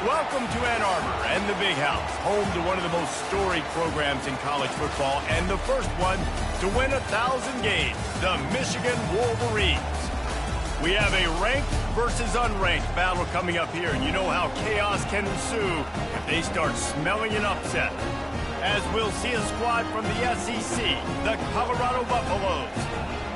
Welcome to Ann Arbor and the Big House, home to one of the most storied programs in college football and the first one to win 1,000 games, the Michigan Wolverines. We have a ranked versus unranked battle coming up here, and you know how chaos can ensue if they start smelling an upset. As we'll see a squad from the SEC, the Colorado Buffaloes,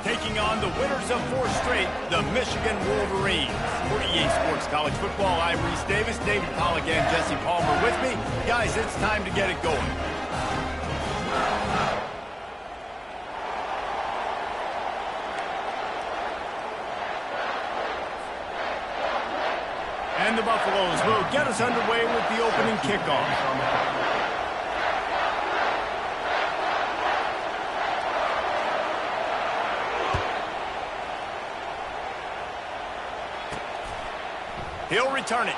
taking on the winners of 4 straight, the Michigan Wolverines. For EA Sports College Football, I'm Reese Davis, David Pollack, and Jesse Palmer with me. Guys, it's time to get it going. And the Buffaloes will get us underway with the opening kickoff. He'll return it.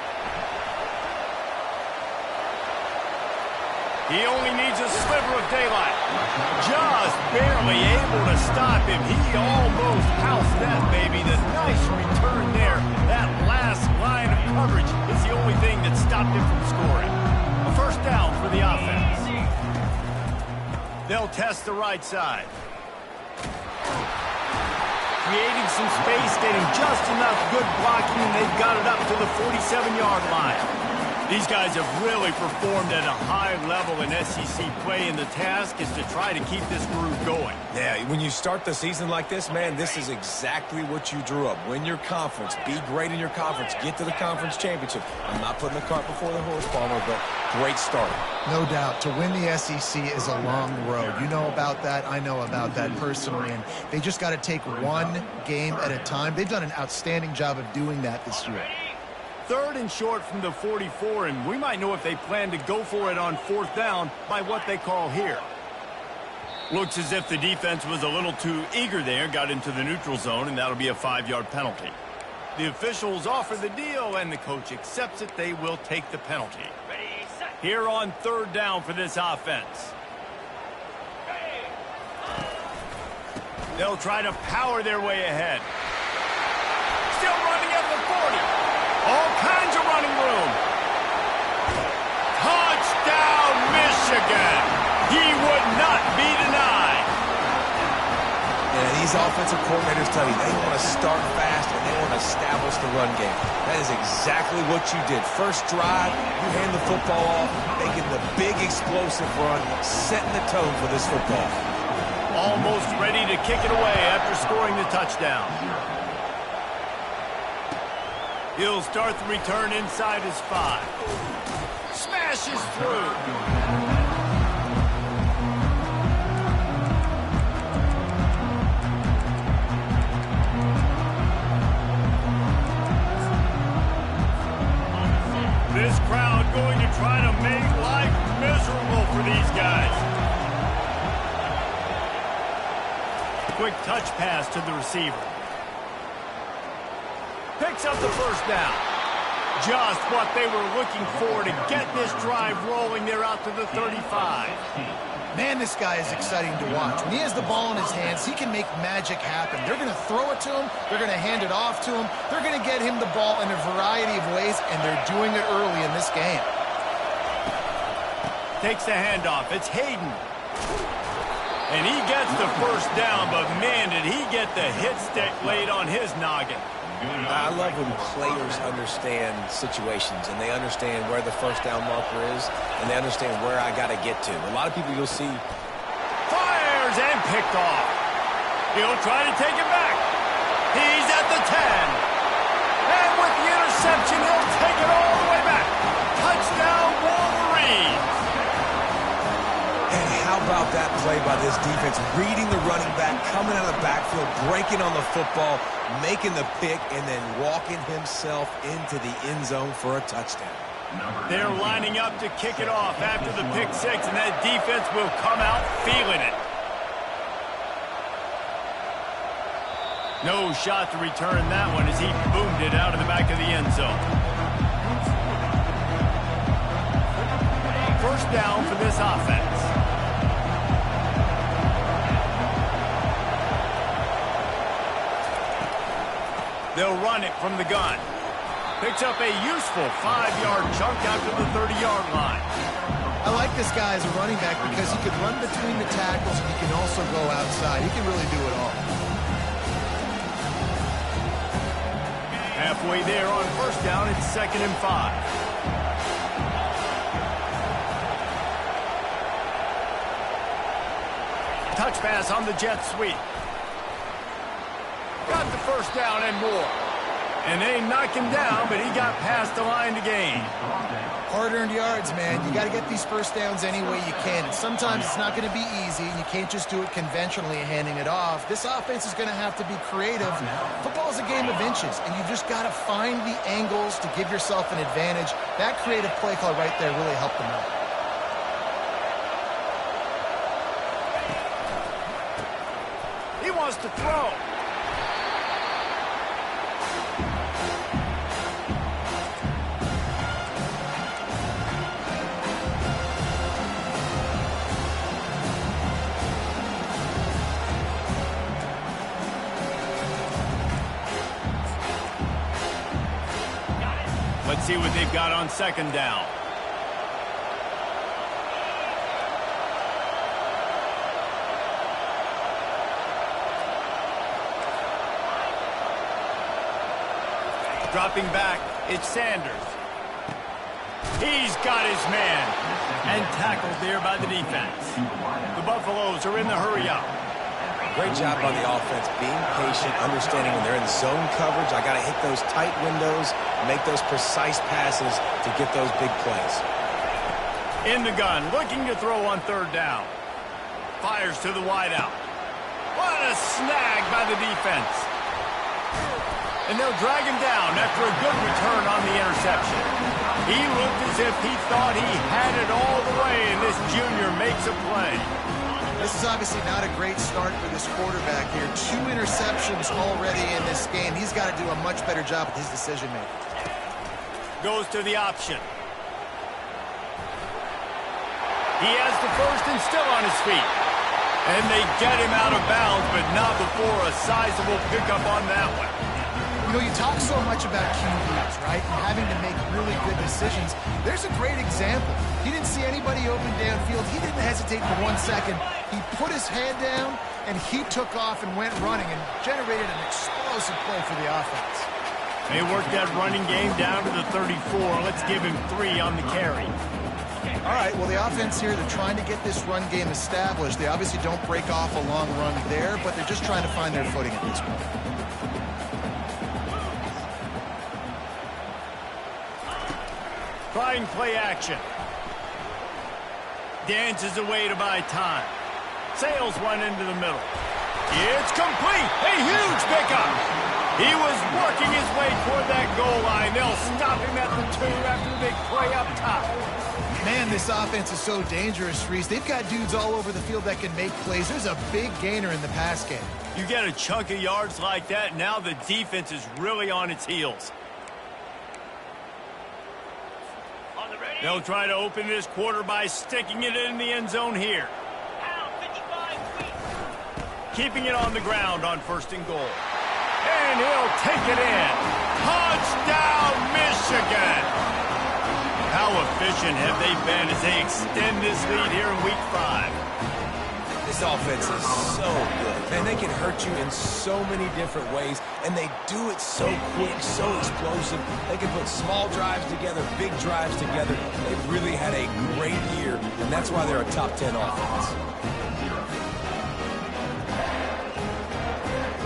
He only needs a sliver of daylight. Just barely able to stop him. He almost housed that baby. The nice return there. That last line of coverage is the only thing that stopped him from scoring. A first down for the offense. They'll test the right side. Creating some space, getting just enough good blocking, and they've got it up to the 47-yard line. These guys have really performed at a high level in SEC play, and the task is to try to keep this groove going. Yeah, when you start the season like this, man, this is exactly what you drew up. Win your conference, be great in your conference, get to the conference championship. I'm not putting the cart before the horse, Palmer, but great start. No doubt. To win the SEC is a long road. You know about that. I know about that personally. And they just got to take one game at a time. They've done an outstanding job of doing that this year. 3rd and short from the 44, and we might know if they plan to go for it on 4th down by what they call here. Looks as if the defense was a little too eager there, got into the neutral zone, and that'll be a 5-yard penalty. The officials offer the deal, and the coach accepts it. They will take the penalty. Here on 3rd down for this offense. They'll try to power their way ahead. Still running at the 40. All kinds of running room. Touchdown, Michigan. He would not be denied. Yeah, these offensive coordinators tell you they want to start fast and they want to establish the run game. That is exactly what you did. First drive, you hand the football off, making the big explosive run, setting the tone for this football. Almost ready to kick it away after scoring the touchdown. He'll start the return inside his 5. Smashes through. This crowd going to try to make life miserable for these guys. Quick touch pass to the receiver. Picks up the first down. Just what they were looking for to get this drive rolling. They're out to the 35. Man, this guy is exciting to watch. When he has the ball in his hands, he can make magic happen. They're going to throw it to him. They're going to hand it off to him. They're going to get him the ball in a variety of ways, and they're doing it early in this game. Takes the handoff. It's Hayden. And he gets the first down, but man, did he get the hit stick laid on his noggin. I love when players understand situations and they understand where the first down marker is and they understand where I got to get to. A lot of people you'll see. Fires and picked off. He'll try to take it back. He's at the 10. And with the interception, he'll take it all the way back. Touchdown, Wolverines. And how about that play by this defense? Reading the running back, coming out of the backfield, breaking on the football, making the pick, and then walking himself into the end zone for a touchdown. They're lining up to kick it off after the pick 6, and that defense will come out feeling it. No shot to return that one as he boomed it out of the back of the end zone. First down for this offense. They'll run it from the gun. Picks up a useful 5-yard chunk out to the 30-yard line. I like this guy as a running back because he can run between the tackles and he can also go outside. He can really do it all. Halfway there on first down, it's 2nd and 5. Touch pass on the jet sweep. Got the first down and more. And they knocked him down, but he got past the line to gain. Hard-earned yards, man. You got to get these first downs any way you can. And sometimes it's not going to be easy, and you can't just do it conventionally handing it off. This offense is going to have to be creative. Football is a game of inches, and you've just got to find the angles to give yourself an advantage. That creative play call right there really helped them out. He wants to throw. Let's see what they've got on 2nd down. Dropping back, it's Sanders. He's got his man. And tackled there by the defense. The Buffaloes are in the hurry-up. Great job by the offense, being patient, understanding when they're in zone coverage, I got to hit those tight windows, make those precise passes to get those big plays. In the gun, looking to throw on 3rd down. Fires to the wideout. What a snag by the defense. And they'll drag him down after a good return on the interception. He looked as if he thought he had it all the way, and this junior makes a play. This is obviously not a great start for this quarterback here. 2 interceptions already in this game. He's got to do a much better job with his decision-making. Goes to the option. He has the first and still on his feet. And they get him out of bounds, but not before a sizable pickup on that one. You know, you talk so much about QBs, right, and having to make really good decisions. There's a great example. He didn't see anybody open downfield. He didn't hesitate for 1 second. He put his head down, and he took off and went running and generated an explosive play for the offense. They worked that running game down to the 34. Let's give him 3 on the carry. All right, well, the offense here, they're trying to get this run game established. They obviously don't break off a long run there, but they're just trying to find their footing at this point. Trying play action. Dances away to buy time. Sails one into the middle. It's complete. A huge pickup. He was working his way toward that goal line. They'll stop him at the 2 after the big play up top. Man, this offense is so dangerous, Reese. They've got dudes all over the field that can make plays. There's a big gainer in the pass game. You get a chunk of yards like that, now the defense is really on its heels. They'll try to open this quarter by sticking it in the end zone here. Keeping it on the ground on 1st and goal. And he'll take it in. Touchdown, Michigan! How efficient have they been as they extend this lead here in Week 5? This offense is so good. Man, they can hurt you in so many different ways, and they do it so quick, so explosive. They can put small drives together, big drives together. They've really had a great year, and that's why they're a top 10 offense.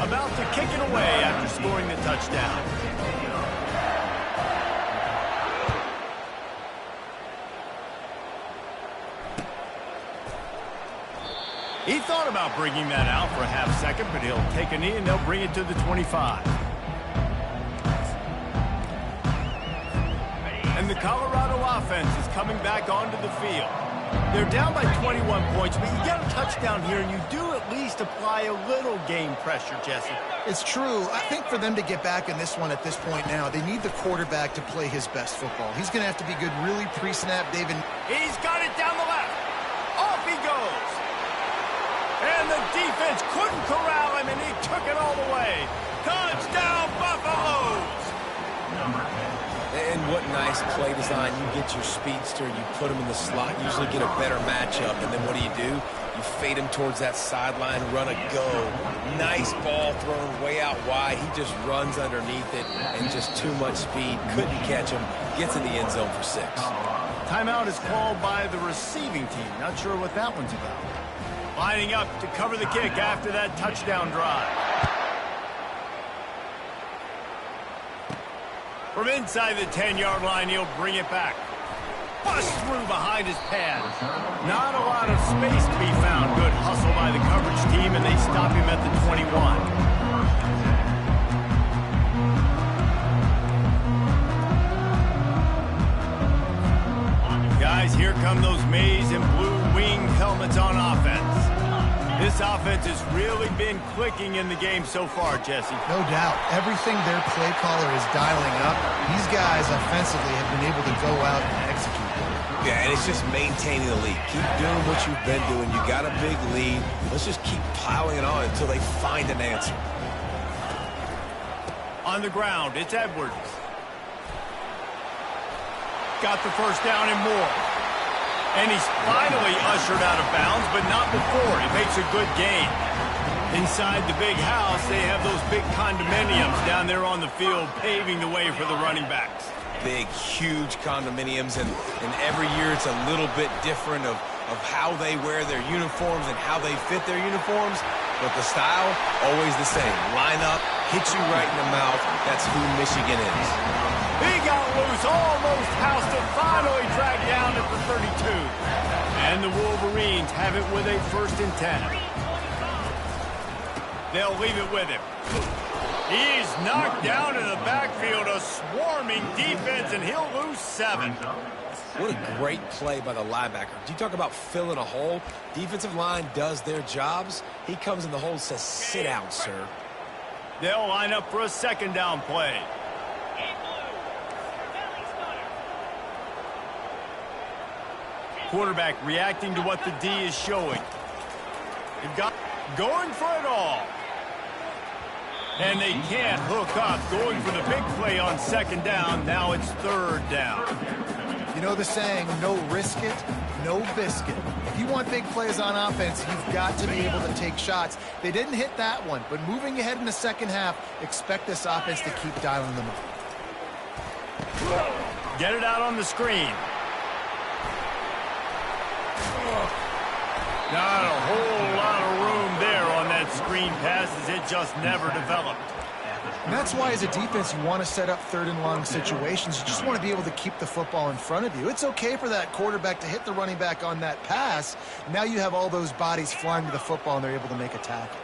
About to kick it away after scoring the touchdown. He thought about bringing that out for a half second, but he'll take a knee and they'll bring it to the 25. And the Colorado offense is coming back onto the field. They're down by 21 points, but you get a touchdown here and you do at least apply a little game pressure, Jesse. It's true. I think for them to get back in this one at this point now, they need the quarterback to play his best football. He's going to have to be good really pre-snap, David. He's got it down the left. Off he goes. And the defense couldn't corral him, and he took it all the way. Touchdown, Buffaloes! what nice play design. You get your speedster, you put him in the slot, usually get a better matchup, and then what do? You fade him towards that sideline, run a go. Nice ball thrown way out wide. He just runs underneath it, and just too much speed. Couldn't catch him. Gets in the end zone for 6. Timeout is called by the receiving team. Not sure what that one's about. Lining up to cover the kick after that touchdown drive. From inside the 10-yard line, he'll bring it back. Bust through behind his pad. Not a lot of space to be found. Good hustle by the coverage team, and they stop him at the 21. Guys, here come those maize and blue wing helmets on offense. This offense has really been clicking in the game so far, Jesse. No doubt. Everything their play caller is dialing up, these guys offensively have been able to go out and execute. Yeah, and it's just maintaining the lead. Keep doing what you've been doing. You got a big lead. Let's just keep piling it on until they find an answer. On the ground, it's Edwards. Got the first down and more. And he's finally ushered out of bounds, but not before. He makes a good gain. Inside the big house, they have those big condominiums down there on the field, paving the way for the running backs. Big, huge condominiums, and every year it's a little bit different of how they wear their uniforms and how they fit their uniforms, but the style, always the same. Line up, hit you right in the mouth. That's who Michigan is. He got loose, almost housed it, finally dragged down at the 32. And the Wolverines have it with a 1st and 10. They'll leave it with him. He's knocked down in the backfield, a swarming defense, and he'll lose 7. What a great play by the linebacker. Do you talk about filling a hole? Defensive line does their jobs. He comes in the hole and says, sit down, sir. They'll line up for a 2nd down play. Quarterback reacting to what the D is showing. They've got going for it all. And they can't hook up. Going for the big play on 2nd down. Now it's 3rd down. You know the saying, no risk it, no biscuit. If you want big plays on offense, you've got to be able to take shots. They didn't hit that one, but moving ahead in the 2nd half, expect this offense to keep dialing them up. Get it out on the screen. Not a whole lot of room there on that screen pass as it just never developed. And that's why as a defense you want to set up 3rd and long situations. You just want to be able to keep the football in front of you. It's okay for that quarterback to hit the running back on that pass. Now you have all those bodies flying to the football and they're able to make a tackle.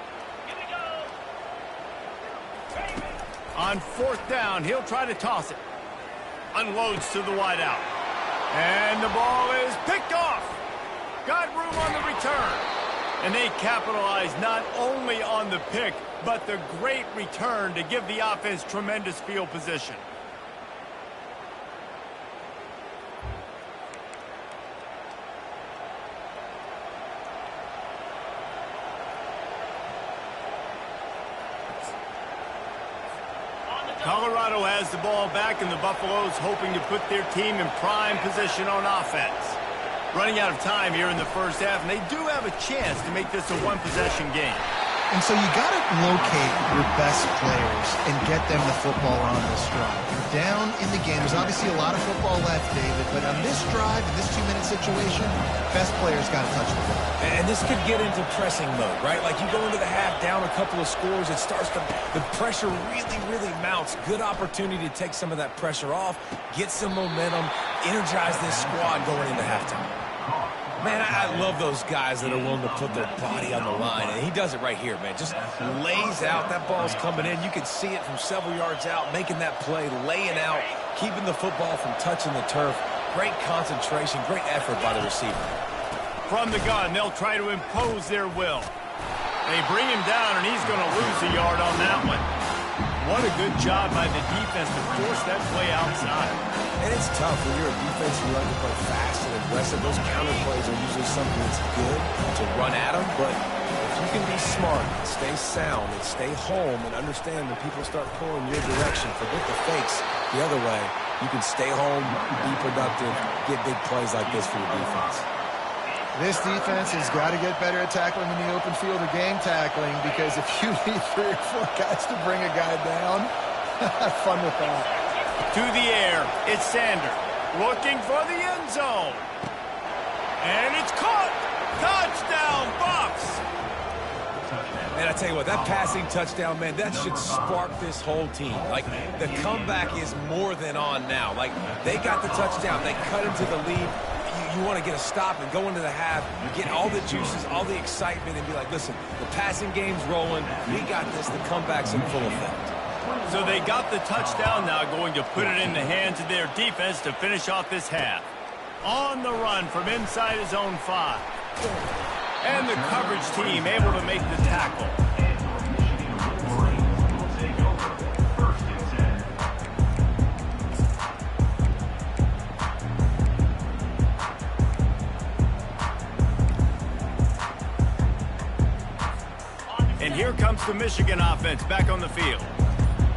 On 4th down, he'll try to toss it. Unloads to the wideout. And the ball is picked off. Got room on the return. And they capitalize not only on the pick, but the great return to give the offense tremendous field position. Colorado has the ball back, and the Buffaloes hoping to put their team in prime position on offense. Running out of time here in the 1st half, and they do have a chance to make this a 1-possession game. And so you got to locate your best players and get them the football on this drive. You're down in the game. There's obviously a lot of football left, David, but on this drive, in this 2-minute situation, best players got to touch the ball. And this could get into pressing mode, right? Like you go into the half down a couple of scores, it starts to, the pressure really mounts. Good opportunity to take some of that pressure off, get some momentum, energize this squad going into halftime. Man, I love those guys that are willing to put their body on the line, and he does it right here, man. Just lays out. That ball's coming in. You can see it from several yards out, making that play, laying out, keeping the football from touching the turf. Great concentration, great effort by the receiver. From the gun, they'll try to impose their will. They bring him down, and he's going to lose a yard on that one. What a good job by the defense to force that play outside. And it's tough when you're a defense who like to play fast and aggressive. Those counter plays are usually something that's good to run at them. But if you can be smart and stay sound and stay home and understand when people start pulling your direction, forget the fakes the other way, you can stay home, be productive, get big plays like this for your defense. This defense has got to get better at tackling in the open field or game tackling, because if you need 3 or 4 guys to bring a guy down, have fun with that. To the air, it's Sanders looking for the end zone. And it's caught. Touchdown, Buffs. Man, I tell you what, that passing touchdown, man, that should spark this whole team. Like, the comeback is more than on now. Like, they got the touchdown. They cut into the lead. You want to get a stop and go into the half, get all the juices, all the excitement, and be like, listen, the passing game's rolling. We got this. The comeback's in full effect. So they got the touchdown, now going to put it in the hands of their defense to finish off this half. On the run from inside his own 5. And the coverage team able to make the tackle. And here comes the Michigan offense back on the field.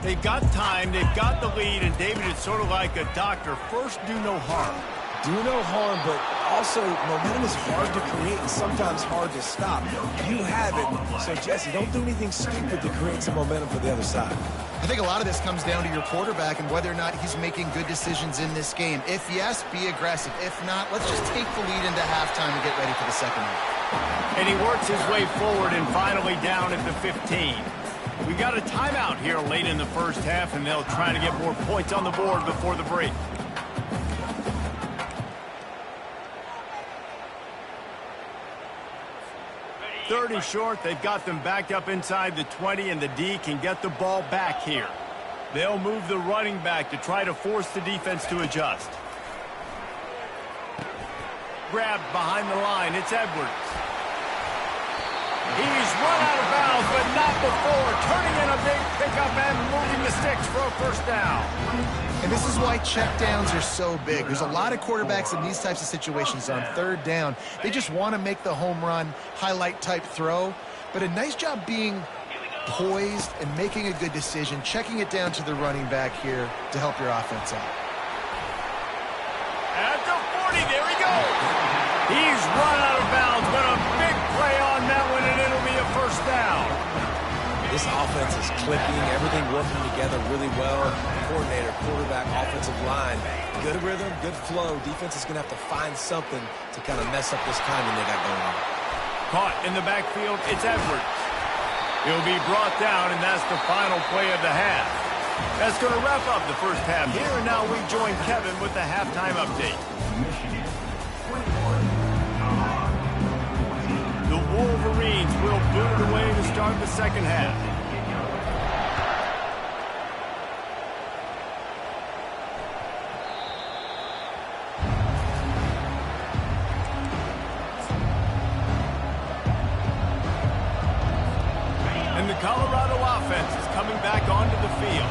They've got time, they've got the lead, and David, it's sort of like a doctor. First, do no harm. Do no harm, but also momentum is hard to create and sometimes hard to stop. You have it, so Jesse, don't do anything stupid to create some momentum for the other side. I think a lot of this comes down to your quarterback and whether or not he's making good decisions in this game. If yes, be aggressive. If not, let's just take the lead into halftime and get ready for the second half. And he works his way forward and finally down at the 15. We got a timeout here late in the first half, and they'll try to get more points on the board before the break. Third and short, they've got them backed up inside the 20, and the D can get the ball back here. They'll move the running back to try to force the defense to adjust. Grabbed behind the line, it's Edwards. He's run out of bounds, but not before turning in a big pickup and moving the sticks for a first down. And this is why checkdowns are so big. There's a lot of quarterbacks in these types of situations on third down. They just want to make the home run, highlight-type throw. But a nice job being poised and making a good decision, checking it down to the running back here to help your offense out. At the 40, there he goes. He's run out of bounds, but a big play on that one, and it'll be a first down. This offense is clicking, everything working together really well. Coordinator, quarterback, offensive line, good rhythm, good flow. Defense is going to have to find something to kind of mess up this timing they got going on. Caught in the backfield, it's Edwards. He'll be brought down, and that's the final play of the half. That's going to wrap up the first half here, and now we join Kevin with the halftime update. The Wolverines will boot it away to start the second half. And the Colorado offense is coming back onto the field.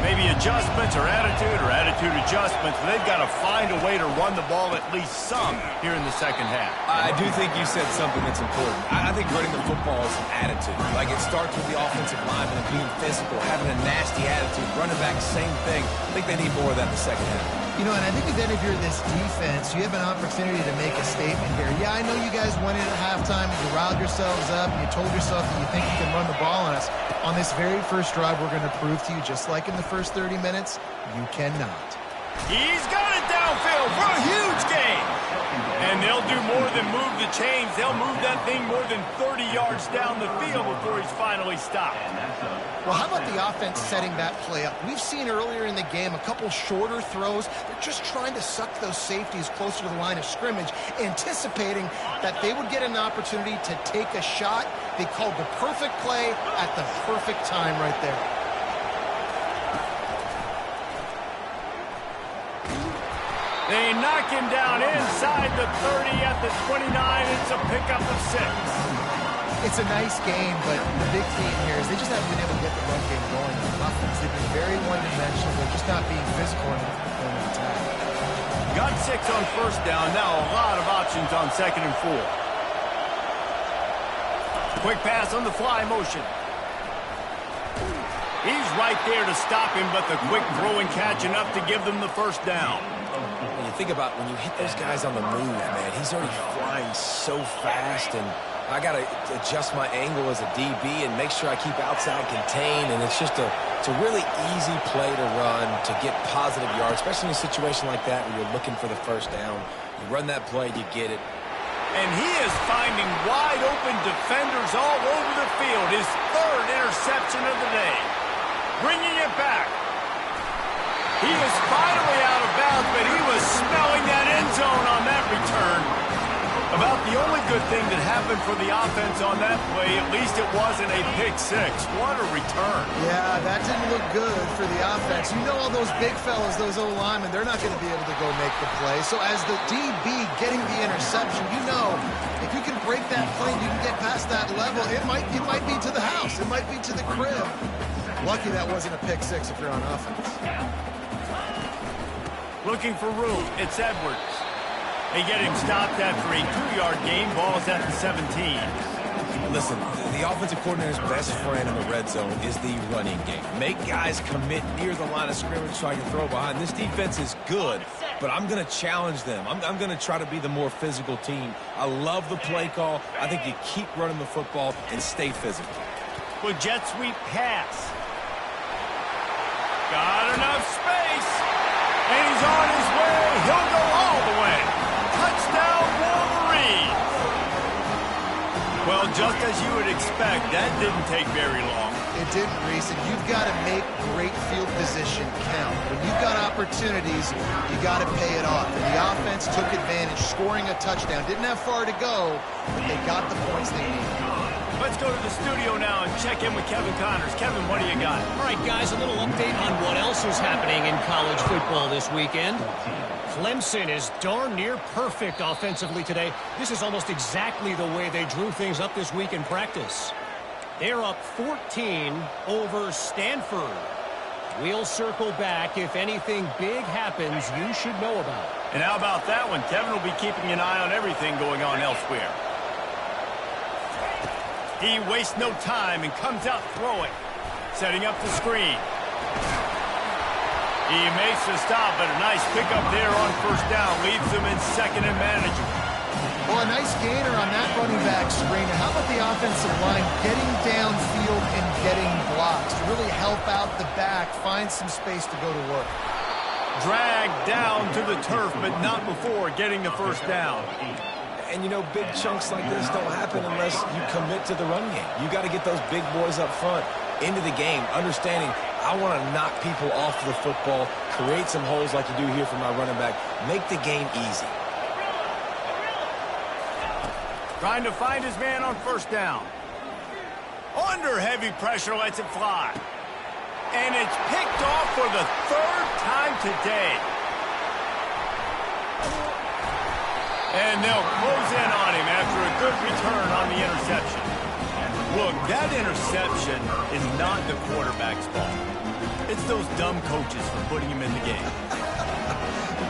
Maybe adjustments or attitude adjustments, but they've got to find a way to run the ball at least some here in the second half. I do think you said something that's important. I think running the football is an attitude. Like, it starts with the offensive lineman and being physical, having a nasty attitude. Running back, same thing. I think they need more of that in the second half. You know, and I think then if you're this defense, you have an opportunity to make a statement here. Yeah, I know you guys went in at halftime and you riled yourselves up and you told yourself that you think you can run the ball on us. On this very first drive, we're going to prove to you, just like in the first 30 minutes, you cannot. He's got it downfield for a huge gain. And they'll do more than move the chains. They'll move that thing more than 30 yards down the field before he's finally stopped. Well, how about the offense setting that play up? We've seen earlier in the game a couple shorter throws. They're just trying to suck those safeties closer to the line of scrimmage, anticipating that they would get an opportunity to take a shot. They called the perfect play at the perfect time right there. They knock him down inside the 30 at the 29. It's a pickup of 6. It's a nice game, but the big theme here is they just haven't been able to get the run game going on offense. They've been very one-dimensional. They're just not being physical enough to perform an attack. Got 6 on first down. Now a lot of options on second and 4. Quick pass on the fly motion. He's right there to stop him, but the quick throw and catch enough to give them the first down. When you think about when you hit those guys on the move, man, he's already flying so fast, and I got to adjust my angle as a DB and make sure I keep outside contained, and it's just it's a really easy play to run to get positive yards, especially in a situation like that where you're looking for the first down. You run that play, you get it. And he is finding wide-open defenders all over the field. His third interception of the day. Bringing it back. He is finally out of bounds, but he was smelling that end zone on that return. About the only good thing that happened for the offense on that play, at least it wasn't a pick six. What a return. Yeah, that didn't look good for the offense. You know all those big fellas, those O-linemen, they're not going to be able to go make the play. So as the DB getting the interception, you know if you can break that play, you can get past that level, it might be to the house. It might be to the crib. Lucky that wasn't a pick six if you're on offense. Looking for room. It's Edwards. They get him stopped after a 2-yard gain. Ball's at the 17. Listen, the offensive coordinator's best friend in the red zone is the running game. Make guys commit near the line of scrimmage so I can throw behind. This defense is good, but I'm going to challenge them. I'm going to try to be the more physical team. I love the play call. I think you keep running the football and stay physical. With jet sweep pass. Got enough space. And he's on his way. He'll go all the way. Touchdown, Wolverine. Well, just as you would expect, that didn't take very long. It didn't, Reese, and you've got to make great field position count. When you've got opportunities, you got to pay it off. And the offense took advantage, scoring a touchdown. Didn't have far to go, but they got the points they needed. Let's go to the studio now and check in with Kevin Connors. Kevin, what do you got? All right, guys, a little update on what else is happening in college football this weekend. Clemson is darn near perfect offensively today. This is almost exactly the way they drew things up this week in practice. They're up 14 over Stanford. We'll circle back. If anything big happens, you should know about it. And how about that one? Kevin will be keeping an eye on everything going on elsewhere. He wastes no time and comes out throwing. Setting up the screen. He makes the stop, but a nice pickup there on first down. Leaves them in second and manageable. Well, a nice gainer on that running back screen. How about the offensive line getting downfield and getting blocks to really help out the back, find some space to go to work. Dragged down to the turf, but not before getting the first down. And, you know, big chunks like this don't happen unless you commit to the run game. You got to get those big boys up front into the game, understanding I want to knock people off the football, create some holes like you do here for my running back, make the game easy. Trying to find his man on first down. Under heavy pressure, lets it fly. And it's picked off for the third time today. And they'll close in on him after a good return on the interception. Look, that interception is not the quarterback's fault. It's those dumb coaches for putting him in the game.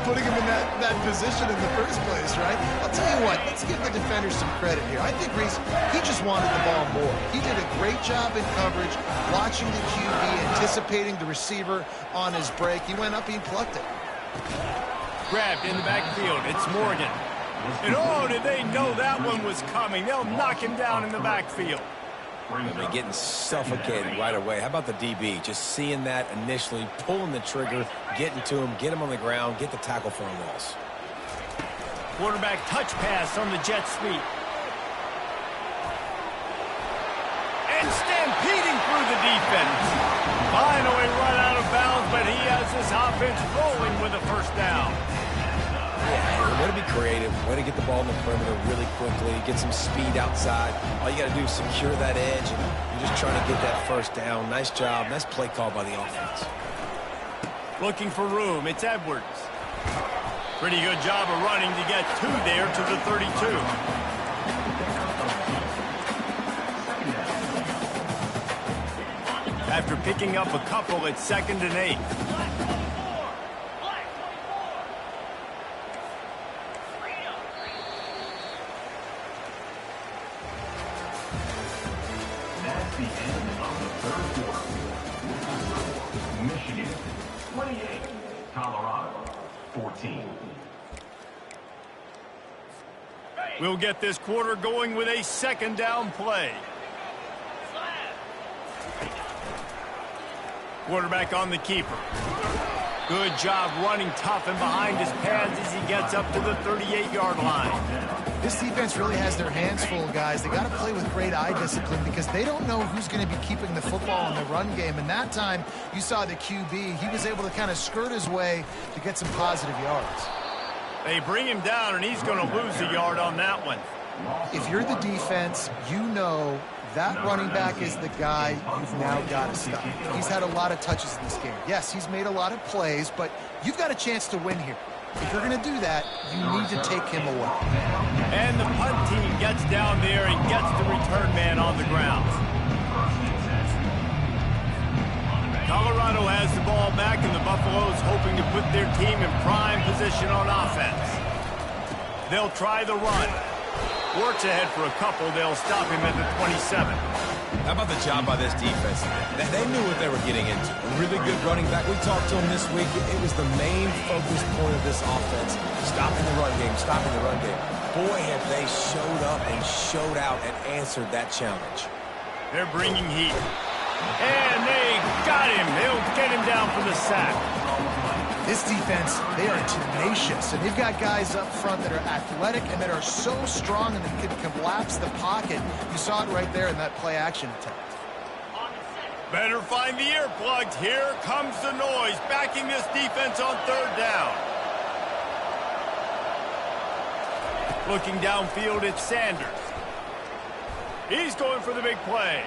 Putting him in that position in the first place, right? I'll tell you what, let's give the defenders some credit here. I think Reese, he just wanted the ball more. He did a great job in coverage, watching the QB, anticipating the receiver on his break. He went up, he plucked it. Grabbed in the backfield. It's Morgan. And oh, did they know that one was coming? They'll knock him down in the backfield. They're getting suffocated right away. How about the DB? Just seeing that initially, pulling the trigger, getting to him, get him on the ground, get the tackle for a loss. Quarterback touch pass on the jet sweep. And stampeding through the defense. Finally run out of bounds, but he has this offense rolling with a first down. Yeah, way to be creative, way to get the ball in the perimeter really quickly, get some speed outside. All you got to do is secure that edge, and you're just trying to get that first down. Nice job, nice play call by the offense. Looking for room, it's Edwards. Pretty good job of running to get two there to the 32. After picking up a couple, it's 2nd and 8. Colorado, 14. We'll get this quarter going with a second down play. Quarterback on the keeper. Good job running tough and behind his pads as he gets up to the 38-yard line. This defense really has their hands full, guys. They got to play with great eye discipline because they don't know who's going to be keeping the football in the run game. And that time, you saw the QB. He was able to kind of skirt his way to get some positive yards. They bring him down, and he's going to lose a yard on that one. If you're the defense, you know that running back is the guy you've now got to stop. He's had a lot of touches in this game. Yes, he's made a lot of plays, but you've got a chance to win here. If you're going to do that, you need to take him away. And the punt team gets down there and gets the return man on the ground. Colorado has the ball back, and the Buffaloes hoping to put their team in prime position on offense. They'll try the run. Works ahead for a couple. They'll stop him at the 27. How about the job by this defense? They knew what they were getting into. A really good running back. We talked to him this week. It was the main focus point of this offense. Stopping the run game, stopping the run game. Boy, have they showed up and showed out and answered that challenge. They're bringing heat. And they got him. They'll get him down for the sack. This defense, they are tenacious, and they've got guys up front that are athletic and that are so strong and that can collapse the pocket. You saw it right there in that play-action attempt. Better find the earplugs. Here comes the noise, backing this defense on third down. Looking downfield, it's Sanders. He's going for the big play.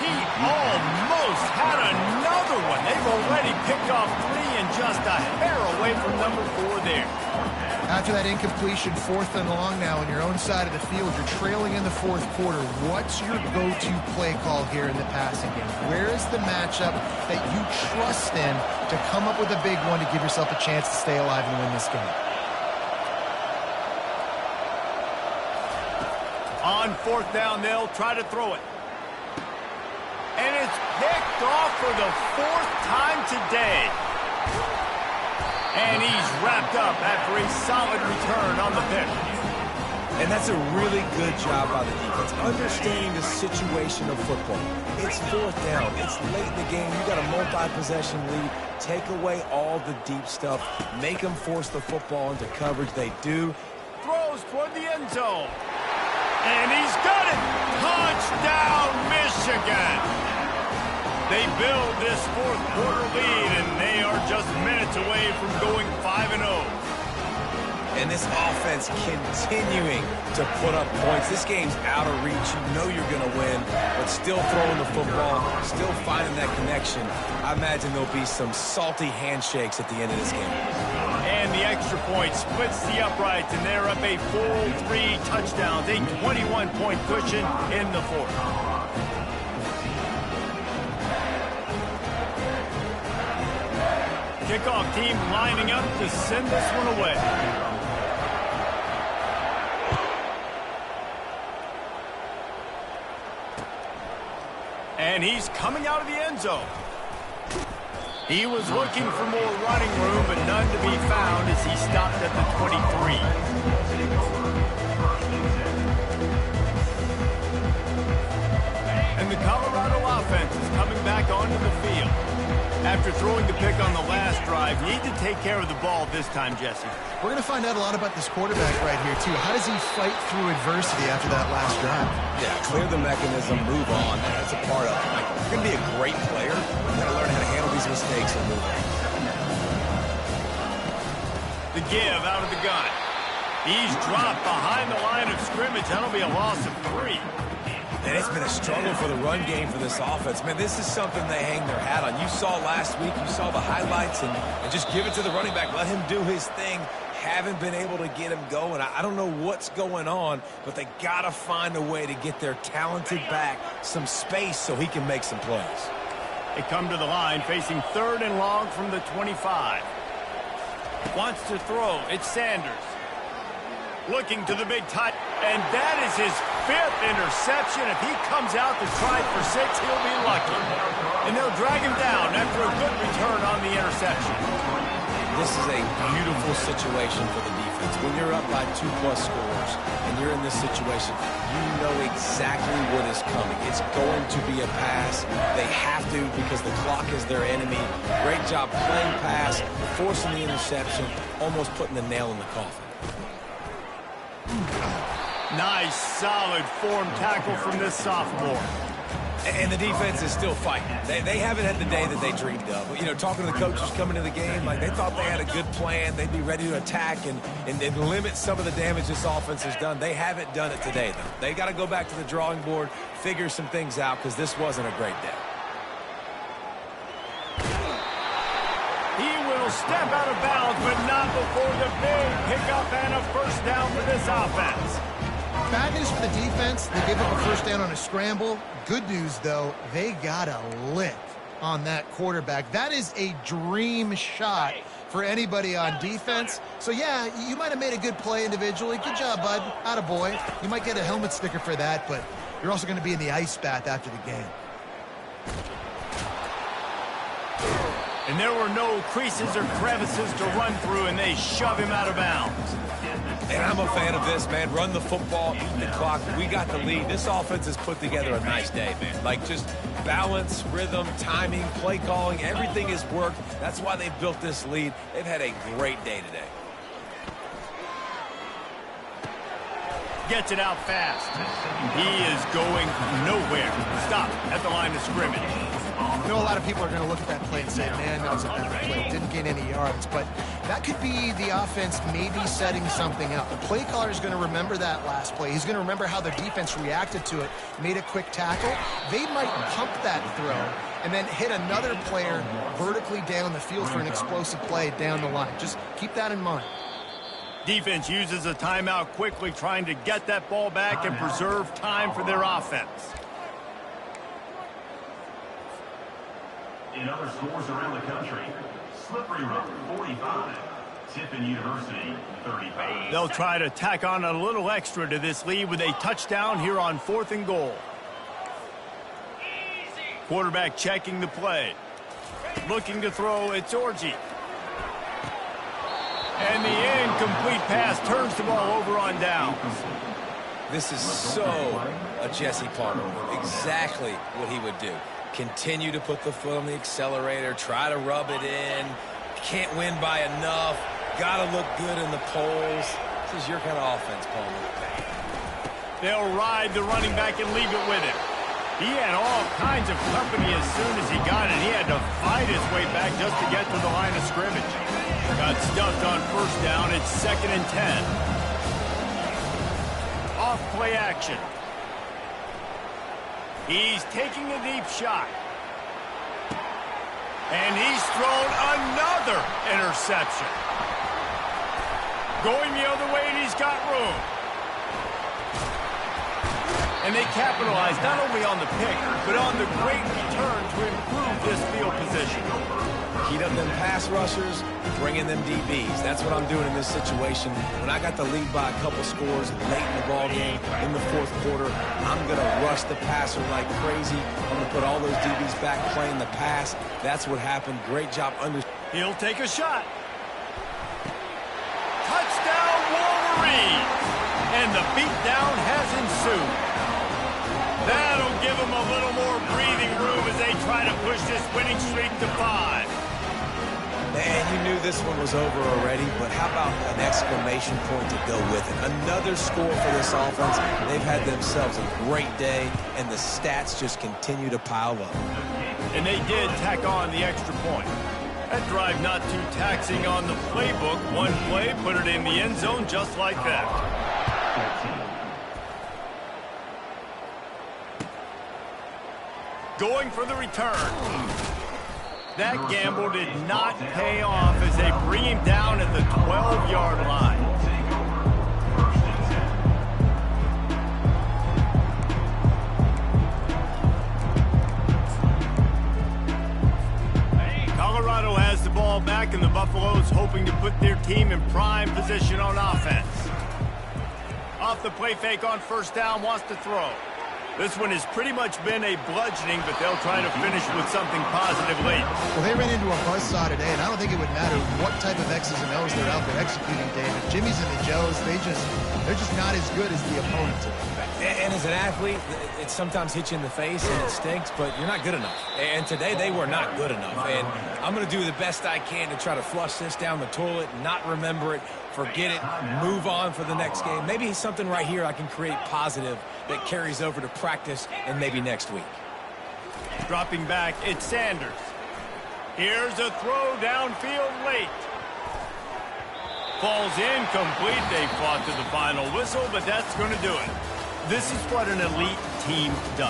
He almost had another one. They've already picked off 3 and just a hair away from number 4 there. After that incompletion, 4th and long now on your own side of the field, you're trailing in the 4th quarter. What's your go-to play call here in the passing game? Where is the matchup that you trust in to come up with a big one to give yourself a chance to stay alive and win this game? On 4th down, they'll try to throw it. And it's picked off for the 4th time today. And he's wrapped up after a solid return on the pick. And that's a really good job by the defense, understanding the situation of football. It's 4th down. It's late in the game. You got a multi-possession lead. Take away all the deep stuff. Make them force the football into coverage. They do. Throws toward the end zone. And he's got it. Touchdown, Michigan. They build this 4th quarter lead, and they are just minutes away from going 5-0. And this offense continuing to put up points. This game's out of reach. You know you're going to win, but still throwing the football, still finding that connection. I imagine there'll be some salty handshakes at the end of this game. And the extra point splits the uprights, and they're up a full 3 touchdowns, a 21-point cushion in the 4th. Kickoff team lining up to send this one away. And he's coming out of the end zone. He was looking for more running room, but none to be found as he stopped at the 23. And the Colorado offense is coming back onto the field. After throwing the pick on the last drive, need to take care of the ball this time, Jesse. We're going to find out a lot about this quarterback right here, too. How does he fight through adversity after that last drive? Yeah, clear the mechanism, move on. That's a part of it. Like, you're going to be a great player. You got to learn how to handle these mistakes and move on. The give out of the gun. He's dropped behind the line of scrimmage. That'll be a loss of 3. And it's been a struggle for the run game for this offense. Man, this is something they hang their hat on. You saw last week, you saw the highlights, and just give it to the running back. Let him do his thing. Haven't been able to get him going. I don't know what's going on, but they got to find a way to get their talented back some space so he can make some plays. They come to the line facing 3rd and long from the 25. Wants to throw. It's Sanders. Looking to the big tight, and that is his fifth interception. If he comes out to try for 6, he'll be lucky. And they'll drag him down after a good return on the interception. This is a beautiful situation for the defense. When you're up by 2+ scores and you're in this situation, you know exactly what is coming. It's going to be a pass. They have to because the clock is their enemy. Great job playing pass, forcing the interception, almost putting the nail in the coffin. Nice, solid form tackle from this sophomore. And the defense is still fighting. They haven't had the day that they dreamed of. You know, talking to the coaches coming to the game, like they thought they had a good plan. They'd be ready to attack and limit some of the damage this offense has done. They haven't done it today, though. They got to go back to the drawing board, figure some things out, because this wasn't a great day. He will step out of bounds, but not before the big pickup and a first down for this offense. Bad news for the defense. They gave up a first down on a scramble. Good news, though, they got a lick on that quarterback. That is a dream shot for anybody on defense. So, yeah, you might have made a good play individually. Good job, bud. Attaboy. You might get a helmet sticker for that, but you're also going to be in the ice bath after the game. And there were no creases or crevices to run through, and they shove him out of bounds. And I'm a fan of this, man. Run the football, eat the clock. We got the lead. This offense has put together a nice day, man. Like, just balance, rhythm, timing, play calling, everything has worked. That's why they've built this lead. They've had a great day today. Gets it out fast. He is going nowhere. Stop at the line of scrimmage. I know a lot of people are going to look at that play and say, man, that was a better play. Didn't gain any yards. But that could be the offense maybe setting something up. The play caller is going to remember that last play. He's going to remember how the defense reacted to it, made a quick tackle. They might pump that throw and then hit another player vertically down the field for an explosive play down the line. Just keep that in mind. Defense uses a timeout quickly, trying to get that ball back and preserve time for their offense. In other schools around the country, Slippery Road 45, Tiffin University 35. They'll try to tack on a little extra to this lead with a touchdown here on 4th and goal. Quarterback checking the play. Looking to throw, it's Orji. And the incomplete pass turns the ball over on down. This is so a Jesse Palmer. Exactly what he would do. Continue to put the foot on the accelerator, try to rub it in. Can't win by enough. Got to look good in the polls. This is your kind of offense, Palmer. They'll ride the running back and leave it with him. He had all kinds of company as soon as he got it. He had to fight his way back just to get to the line of scrimmage. Got stuffed on first down. It's 2nd and 10. Off play action. He's taking a deep shot. And he's thrown another interception. Going the other way, and he's got room. And they capitalize not only on the pick, but on the great return to improve this field position. Heat up them pass rushers, bring in them DBs. That's what I'm doing in this situation. When I got the lead by a couple scores late in the ball game, in the 4th quarter, I'm going to rush the passer like crazy. I'm going to put all those DBs back playing the pass. That's what happened. Great job under. He'll take a shot. Touchdown, Wolverines! And the beatdown has ensued. That'll give them a little more breathing room as they try to push this winning streak to 5. Man, you knew this one was over already, but how about an exclamation point to go with it? Another score for this offense. They've had themselves a great day, and the stats just continue to pile up. And they did tack on the extra point. That drive not too taxing on the playbook. One play, put it in the end zone just like that. 13. Going for the return. That gamble did not pay off as they bring him down at the 12-yard line. Colorado has the ball back, and the Buffaloes hoping to put their team in prime position on offense. Off the play fake on first down, wants to throw. This one has pretty much been a bludgeoning, but they'll try to finish with something positive late. Well, they ran into a buzzsaw today, and I don't think it would matter what type of X's and O's they're out there executing, David. Jimmy's and the Joes, they're just not as good as the opponent to them. And as an athlete, it sometimes hits you in the face and it stinks, but you're not good enough. And today they were not good enough. And I'm going to do the best I can to try to flush this down the toilet, not remember it, forget it, move on for the next game. Maybe something right here I can create positive that carries over to practice and maybe next week. Dropping back, it's Sanders. Here's a throw downfield late. Falls incomplete. They fought to the final whistle, but that's going to do it. This is what an elite team does.